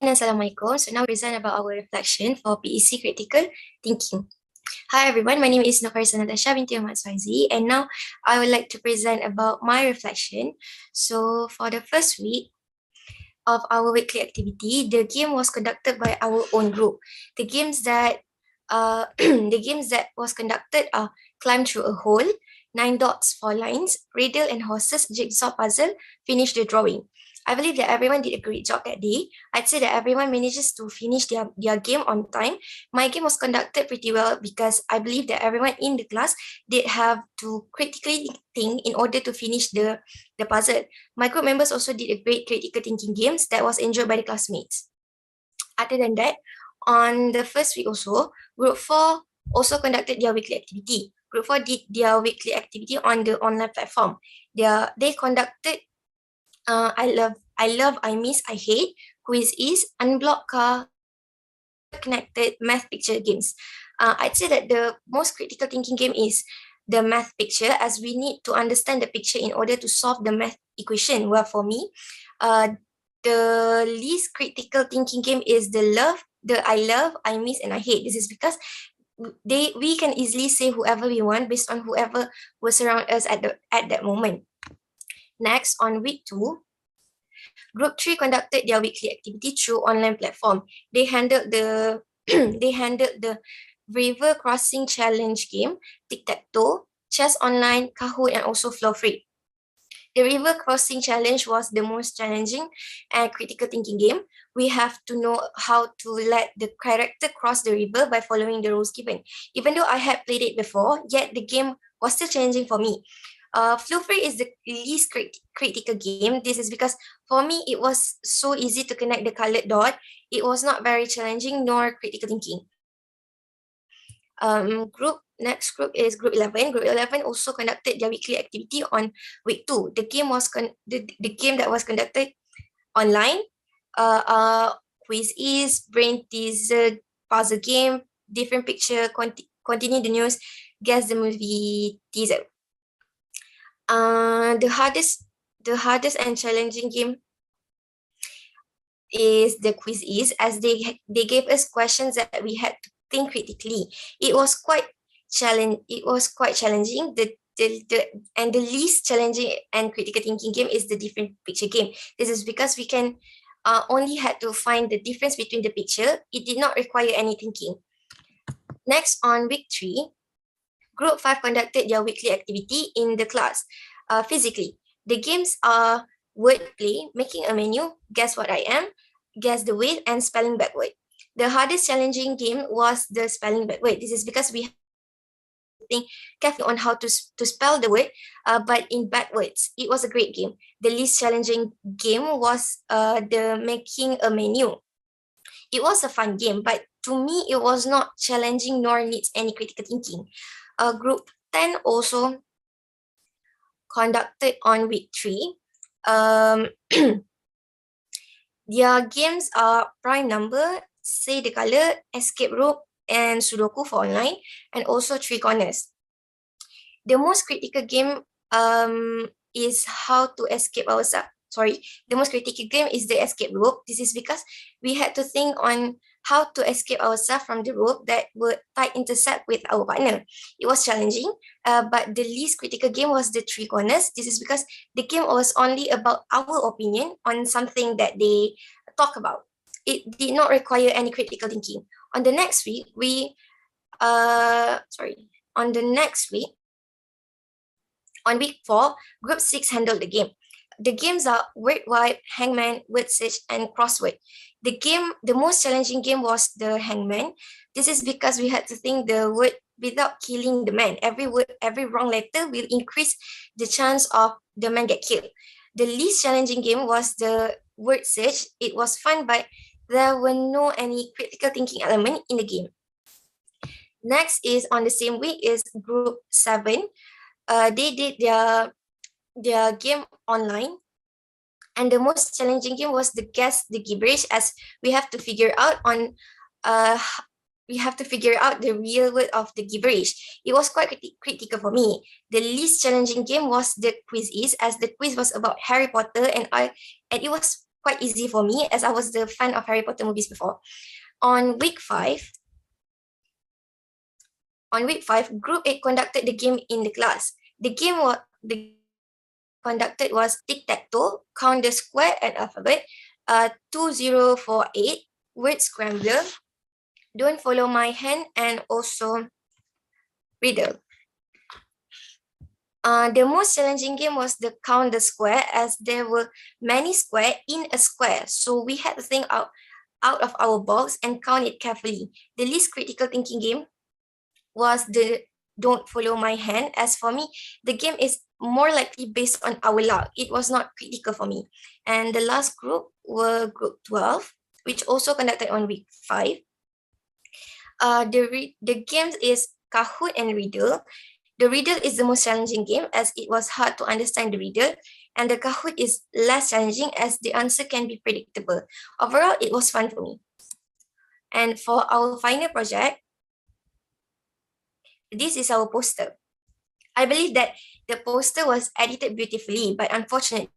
Assalamualaikum. So now we present about our reflection for PEC Critical Thinking. Hi everyone, my name is Nokarisa Natasha binti Ahmad Swazi, and now I would like to present about my reflection. So for the first week of our weekly activity, the game was conducted by our own group. The games that the games that was conducted are climb through a hole, 9 dots, 4 lines, riddle and horses, jigsaw puzzle, finish the drawing. I believe that everyone did a great job that day. I'd say that everyone manages to finish their game on time. My game was conducted pretty well because I believe that everyone in the class did have to critically think in order to finish the puzzle. My group members also did a great critical thinking games that was enjoyed by the classmates. Other than that, on the first week also, Group 4 also conducted their weekly activity. Group 4 did their weekly activity on the online platform. They conducted I love, I miss, I hate, quiz is, unblock car, connected math picture games. I'd say that the most critical thinking game is the math picture, as we need to understand the picture in order to solve the math equation. Well, for me, the least critical thinking game is the I love, I miss, and I hate. This is because we can easily say whoever we want based on whoever was around us at that moment. Next, on week 2, Group 3 conducted their weekly activity through online platform. They handled the they handled the river crossing challenge game, tic-tac-toe, chess online, Kahoot, and also flow free. The river crossing challenge was the most challenging and critical thinking game. We have to know how to let the character cross the river by following the rules given. Even though I had played it before, yet the game was still challenging for me. Flow free is the least critical game. This is because for me, it was so easy to connect the colored dot. It was not very challenging nor critical thinking. Next group is group 11. Group 11 also conducted their weekly activity on week 2. The game was the game that was conducted online. Quiz is, brain teaser, puzzle game, different picture, continue the news, guess the movie teaser. The hardest and challenging game is the quiz is, as they gave us questions that we had to think critically. It was quite challenging. The least challenging and critical thinking game is the different picture game. This is because we can only had to find the difference between the picture. It did not require any thinking. Next, on week 3, Group 5 conducted their weekly activity in the class physically. The games are wordplay, making a menu, guess what I am, guess the weight, and spelling backward. The hardest challenging game was the spelling backward. This is because we think carefully on how to spell the word, but in backwards. It was a great game. The least challenging game was the making a menu. It was a fun game, but to me, it was not challenging nor needs any critical thinking. Group 10 also conducted on week 3. Their games are prime number, say the color, escape rope, and Sudoku for online, and also three corners. The most critical game is how to escape ourselves. The most critical game is the escape rope. This is because we had to think on how to escape ourselves from the rope that would tight intercept with our partner. It was challenging, but the least critical game was the three corners. This is because the game was only about our opinion on something that they talk about. It did not require any critical thinking. On the next week, on week 4, Group 6 handled the game. The games are word wipe, hangman, word search, and crossword. The most challenging game was the hangman. This is because we had to think the word without killing the man. Every wrong letter will increase the chance of the man get killed. The least challenging game was the word search. It was fun, but there were no any critical thinking element in the game. Next is on the same week is Group 7. They did their game online, and the most challenging game was the guess the gibberish, as we have to figure out the real word of the gibberish. It was quite critical for me. The least challenging game was the quiz is, as the quiz was about Harry Potter, and it was quite easy for me as I was the fan of Harry Potter movies before. On week 5, Group 8 conducted the game in the class. The game conducted was tic-tac-toe, count the square and alphabet, 2048, word scrambler, don't follow my hand, and also riddle. The most challenging game was the count the square, as there were many squares in a square. So we had to think out of our box and count it carefully. The least critical thinking game was the don't follow my hand. As for me, the game is more likely based on our luck. It was not critical for me. And the last group were group 12, which also conducted on week 5. The games is Kahoot and Riddle. The riddle is the most challenging game as it was hard to understand the riddle, and the Kahoot is less challenging as the answer can be predictable. Overall, it was fun for me. And for our final project, this is our poster. I believe that the poster was edited beautifully, but unfortunately,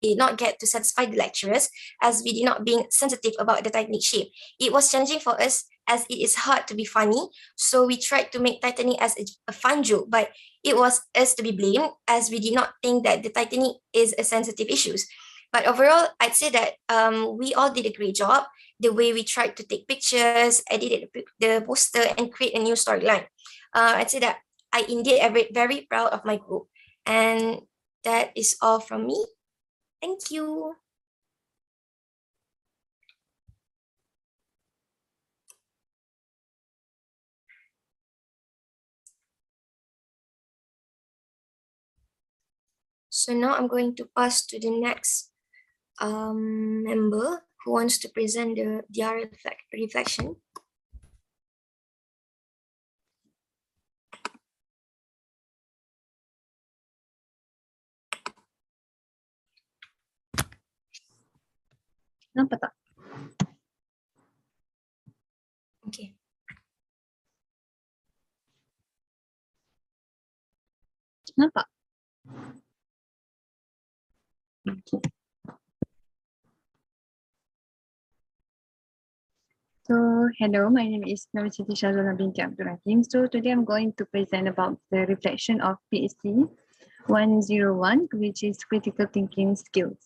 did not get to satisfy the lecturers as we did not being sensitive about the Titanic shape. It was challenging for us as it is hard to be funny, so we tried to make Titanic as a fun joke, but it was us to be blamed as we did not think that the Titanic is a sensitive issue. But overall, I'd say that we all did a great job. The way we tried to take pictures, edited the poster, and create a new storyline. I'd say that I indeed am very proud of my group. And that is all from me. Thank you. So now I'm going to pass to the next member who wants to present their reflection. Nampak tak? Okay. Nampak? Okay. So, hello, my name is Nabi Siti Shazwana binti Abdul Rahim. So, today I'm going to present about the reflection of PEC 101, which is critical thinking skills.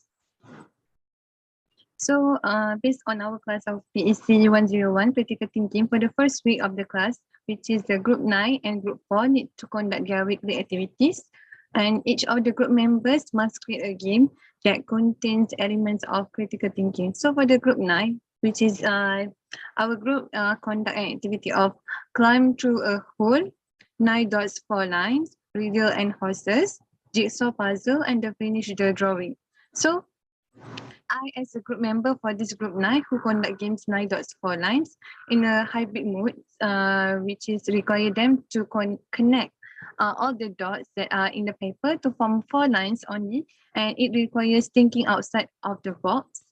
So, based on our class of PEC 101, critical thinking, for the first week of the class, which is the group 9 and group 4 need to conduct their weekly activities. And each of the group members must create a game that contains elements of critical thinking. So for the group 9, which is our group conduct an activity of climb through a hole, 9 dots 4 lines, riddle and horses, jigsaw puzzle, and the finish the drawing. So I, as a group member for this group 9 who conduct games 9 dots 4 lines in a hybrid mode, which is require them to connect all the dots that are in the paper to form 4 lines only, and it requires thinking outside of the box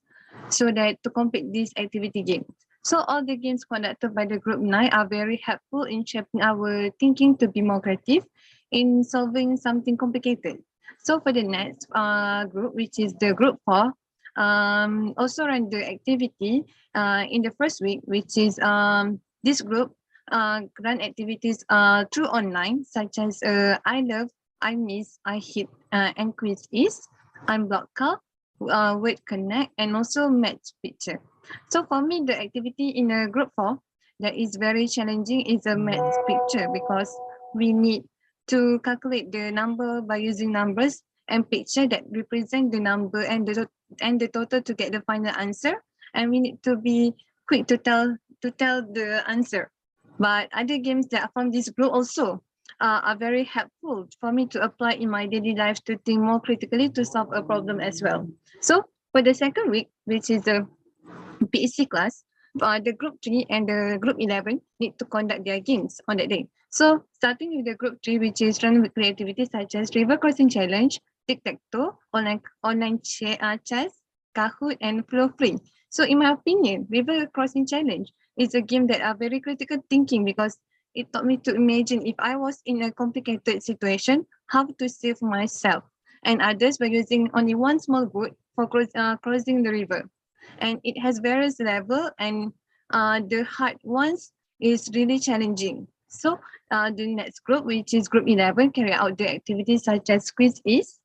so that to complete this activity game. So all the games conducted by the group 9 are very helpful in shaping our thinking to be more creative in solving something complicated. So for the next group, which is the group 4, also run the activity in the first week, which is this group run activities through online, such as I love, I miss, I hit, and quiz is, unblock car, word connect, and also match picture. So for me, the activity in a group 4 that is very challenging is a match picture, because we need to calculate the number by using numbers and picture that represent the number and the total to get the final answer, and we need to be quick to tell the answer. But other games that are from this group also are very helpful for me to apply in my daily life to think more critically to solve a problem as well. So for the second week, which is the PEC class, the group 3 and the group 11 need to conduct their games on that day. So starting with the group 3, which is run with creativity such as river crossing challenge, tic-tac-toe, online chess, Kahoot, and flow free. So in my opinion, river crossing challenge is a game that are very critical thinking, because it taught me to imagine if I was in a complicated situation, how to save myself and others by using only one small boat for crossing the river. And it has various levels, and the hard ones is really challenging. So the next group, which is group 11, carry out the activities such as quiz is,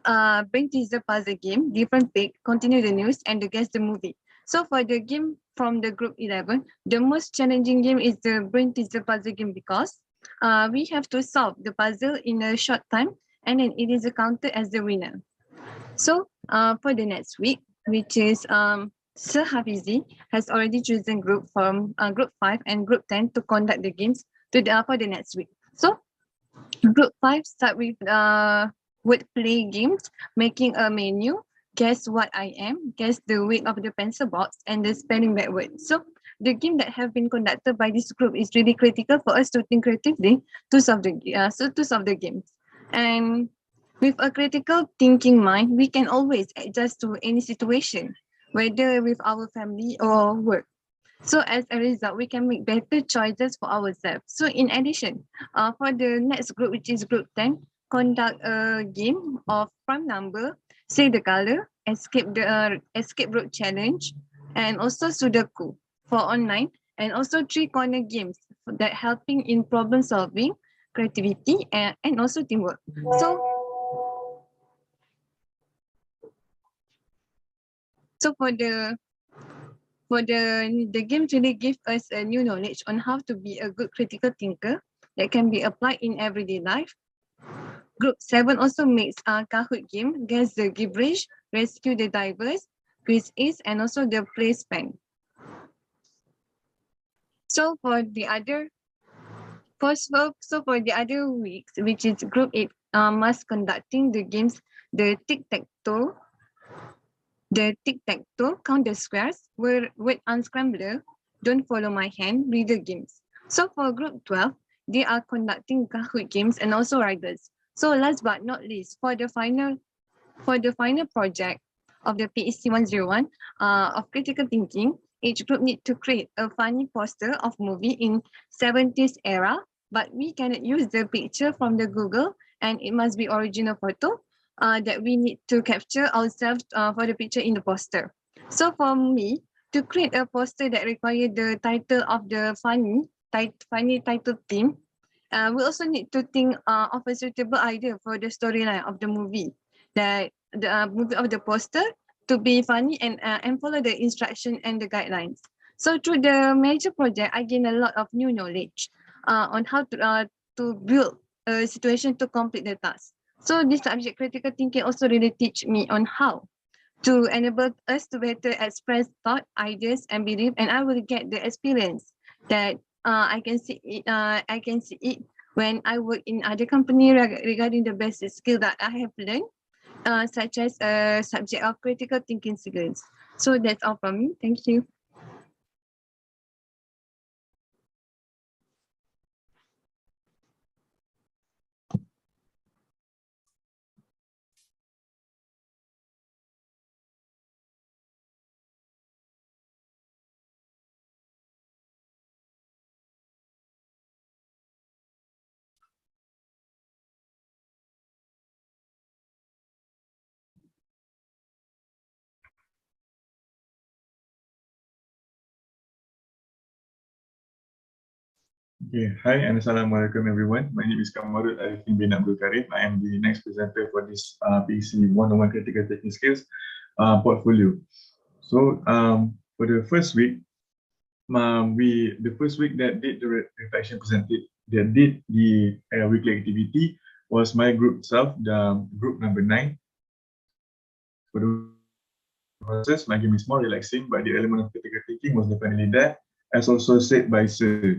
brain teaser puzzle game, different pick, continue the news, and the guess the movie. So for the game from the group 11, the most challenging game is the brain teaser puzzle game because we have to solve the puzzle in a short time, and then it is counted as the winner. So for the next week, which is Sir Hafizi has already chosen group from group 5 and group 10 to conduct the games for the next week. So group 5 start with word play games, making a menu, guess what I am, guess the weight of the pencil box, and the spelling backward. So the game that have been conducted by this group is really critical for us to think creatively to solve the games. And with a critical thinking mind, we can always adjust to any situation, whether with our family or work. So as a result, we can make better choices for ourselves. So in addition, for the next group, which is group 10, conduct a game of prime number, say the color, escape road challenge, and also Sudoku for online, and also three corner games that helping in problem solving, creativity, and also teamwork. So the game really gives us a new knowledge on how to be a good critical thinker that can be applied in everyday life. Group 7 also makes a Kahoot game, Guess the Gibberish, Rescue the Divers, Quiz Ace, and also the Play Span. So for the other weeks, which is Group 8, must conducting the games, the tic-tac-toe, count the squares, word unscrambler, don't follow my hand, read the games. So for group 12, they are conducting Kahoot games and also riders. So last but not least, for the final project of the PEC101 of critical thinking, each group need to create a funny poster of movie in 70s era, but we cannot use the picture from the Google, and it must be original photo that we need to capture ourselves for the picture in the poster. So for me, to create a poster that require the title of the funny title theme, we also need to think of a suitable idea for the storyline of the movie. That the movie of the poster to be funny and follow the instruction and the guidelines. So through the major project, I gain a lot of new knowledge on how to build a situation to complete the task. So this subject critical thinking also really teach me on how to enable us to better express thought, ideas, and belief, and I will get the experience that I can see it when I work in other company regarding the basic skill that I have learned, such as a subject of critical thinking skills. So that's all from me. Thank you. Okay, hi and Assalamualaikum everyone. My name is Kamarul Arifin bin Abdul Karim. I am the next presenter for this PEC101 Critical Thinking Skills portfolio. So for the first week, the first week that did the reflection presented, that did the weekly activity was my group self, the group number 9. For the process, my game is more relaxing, but the element of critical thinking was definitely there, as also said by Sir.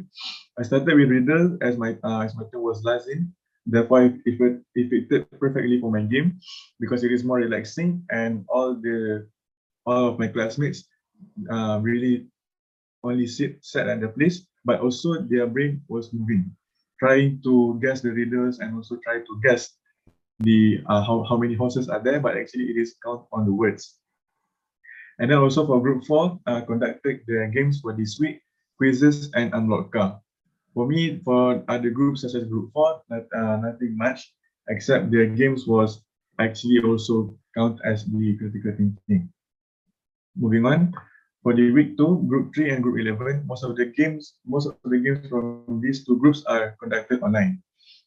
I started with riddle as my turn was last in. Therefore, it fitted perfectly for my game because it is more relaxing, and all of my classmates really only sat at the place, but also their brain was moving, trying to guess the riddles and also try to guess the how many horses are there, but actually it is count on the words. And then also for group 4, conducted the games for this week, quizzes and unlock car. For me, for other groups such as group 4, nothing much, except their games was actually also count as the critical thinking. Moving on, for the week 2, group 3 and group 11, most of the games from these two groups are conducted online.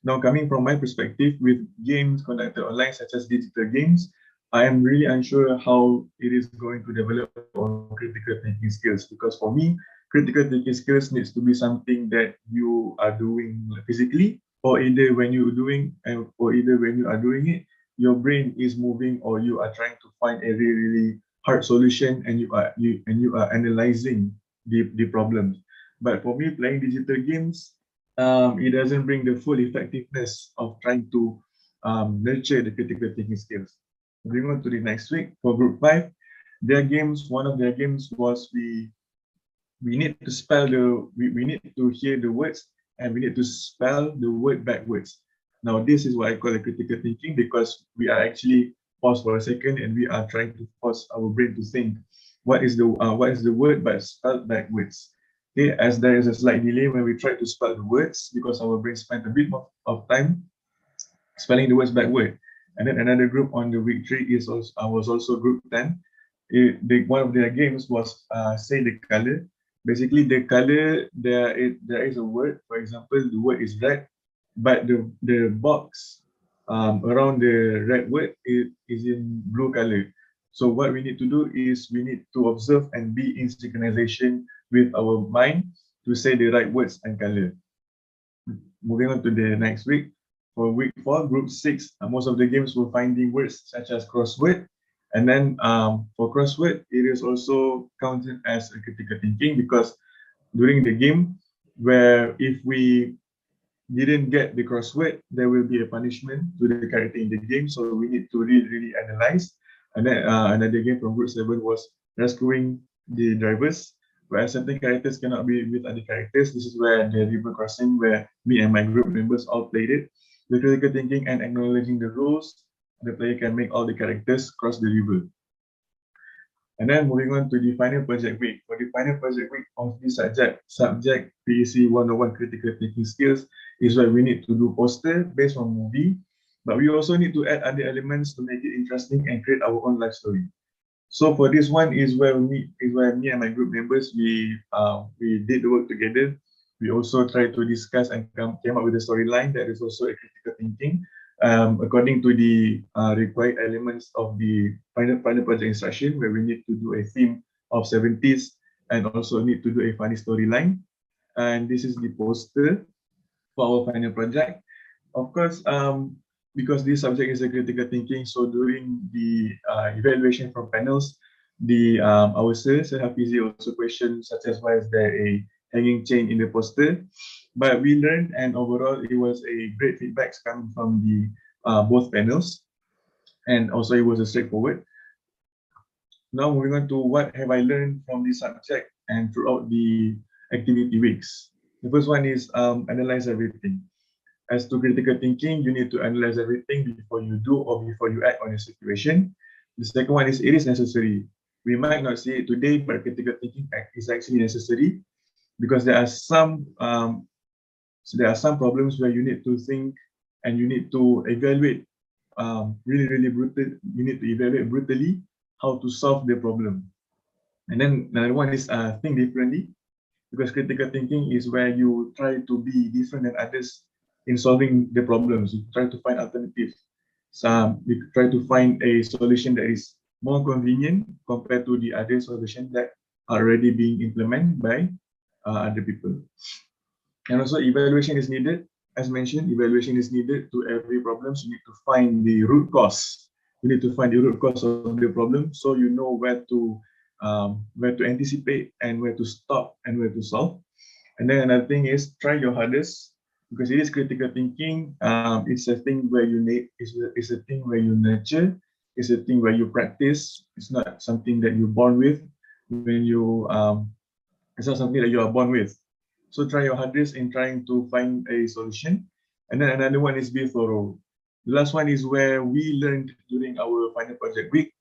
Now, coming from my perspective, with games conducted online, such as digital games, I am really unsure how it is going to develop our critical thinking skills. Because for me, critical thinking skills needs to be something that you are doing physically, or either when you're doing, it, your brain is moving, or you are trying to find a really hard solution, and you are analyzing the problems. But for me, playing digital games, it doesn't bring the full effectiveness of trying to nurture the critical thinking skills. Moving on to the next week, for group 5, one of their games was we need to spell we need to hear the words, and we need to spell the word backwards. Now, this is what I call a critical thinking, because we are actually pause for a second, and we are trying to force our brain to think what is the word but spelled backwards. Okay, as there is a slight delay when we try to spell the words, because our brain spent a bit more of time spelling the words backward. And then another group on the week 3 was also group 10. One of their games was say the color. Basically, the color, there is a word. For example, the word is red, but the box around the red word is in blue color. So what we need to do is we need to observe and be in synchronization with our mind to say the right words and color. Moving on to the next week, for week 4, group 6, most of the games were finding words such as crossword. And then for crossword, it is also counted as a critical thinking, because during the game, where if we didn't get the crossword, there will be a punishment to the character in the game. So we need to really analyze. And then another game from group 7 was rescuing the drivers, where certain characters cannot be with other characters. This is where the river crossing, where me and my group members all played it. The critical thinking and acknowledging the rules, the player can make all the characters cross the river. And then moving on to the final project week. For the final project week of this subject PEC101 critical thinking skills, is where we need to do poster based on movie, but we also need to add other elements to make it interesting and create our own life story. So for this one is where me and my group members, we did the work together. We also tried to discuss and came up with a storyline that is also a critical thinking, according to the required elements of the final project instruction, where we need to do a theme of 70s and also need to do a funny storyline. And this is the poster for our final project. Of course, because this subject is a critical thinking, so during the evaluation from panels, our sirs have also questions such as, why is there a hanging chain in the poster? But we learned, and overall it was a great feedback coming from the both panels, and also it was a straightforward. Now moving on to what have I learned from this subject and throughout the activity weeks. The first one is analyze everything. As to critical thinking, you need to analyze everything before you do or before you act on a situation. The second one is, it is necessary. We might not see it today, but critical thinking is actually necessary, because there are some problems where you need to think and you need to evaluate really brutal. You need to evaluate brutally how to solve the problem. And then another one is think differently, because critical thinking is where you try to be different than others in solving the problems. You try to find alternatives. You try to find a solution that is more convenient compared to the other solutions that are already being implemented by other people. And also evaluation is needed. As mentioned, evaluation is needed to every problem. So you need to find the root cause. You need to find the root cause of the problem, so you know where to anticipate and where to stop and where to solve. And then another thing is, try your hardest, because it is critical thinking. It's a thing where you it's a thing where you nurture. It's a thing where you practice. It's not something that you're born with. It's not something that you are born with. So try your hardest in trying to find a solution. And then another one is, be thorough. The last one is where we learned during our final project week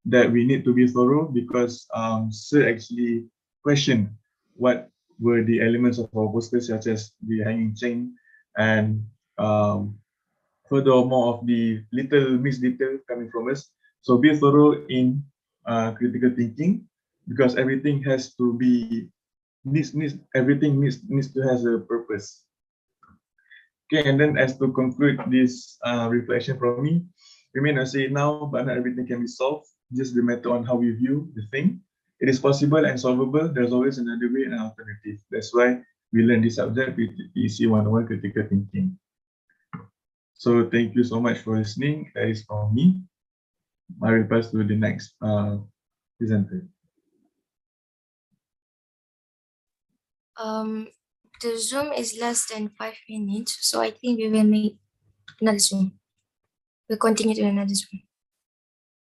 that we need to be thorough, because Sir actually questioned what were the elements of our poster, such as the hanging chain, and furthermore of the little missed detail coming from us. So be thorough in critical thinking, because everything has to be everything needs to has a purpose. Okay, and then as to conclude this reflection from me, we may not say it now, but not everything can be solved. Just the matter on how we view the thing. It is possible and solvable. There's always another way and an alternative. That's why we learn this subject with PEC101 critical thinking. So thank you so much for listening. That is from me. I will pass to the next presenter. The Zoom is less than 5 minutes, so I think we will make another Zoom. We'll continue to another Zoom.